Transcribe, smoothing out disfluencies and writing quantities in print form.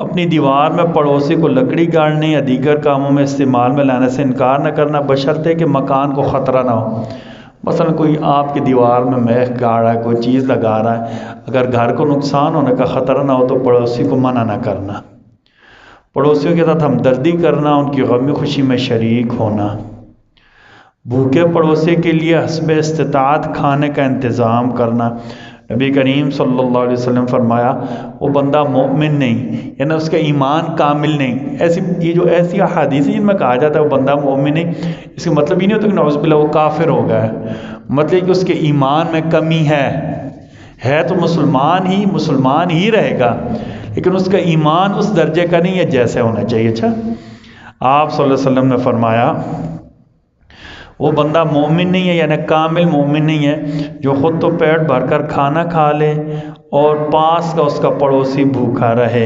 اپنی دیوار میں پڑوسی کو لکڑی گاڑنے یا دیگر کاموں میں استعمال میں لانے سے انکار نہ کرنا، بشرطے کہ مکان کو خطرہ نہ ہو۔ مثلا کوئی آپ کی دیوار میں میخ گاڑ رہا ہے، کوئی چیز لگا رہا ہے، اگر گھر کو نقصان ہونے کا خطرہ نہ ہو تو پڑوسی کو منع نہ کرنا۔ پڑوسیوں کے ساتھ ہمدردی کرنا، ان کی غم خوشی میں شریک ہونا۔ بھوکے پڑوسی کے لیے حسب استطاعت کھانے کا انتظام کرنا۔ نبی کریم صلی اللہ علیہ وسلم فرمایا وہ بندہ مومن نہیں، یعنی اس کا ایمان کامل نہیں۔ ایسی احادیث جن میں کہا جاتا ہے وہ بندہ مومن نہیں، اس کا مطلب یہ نہیں ہوتا کہ نعوذ باللہ وہ کافر ہو گیا ہے، مطلب کہ اس کے ایمان میں کمی ہے تو مسلمان ہی رہے گا، لیکن اس کا ایمان اس درجے کا نہیں ہے جیسے ہونا چاہیے۔ اچھا، آپ صلی اللہ علیہ وسلم نے فرمایا وہ بندہ مومن نہیں ہے، یعنی کامل مومن نہیں ہے جو خود تو پیٹ بھر کر کھانا کھا لے اور پاس کا اس کا پڑوسی بھوکا رہے۔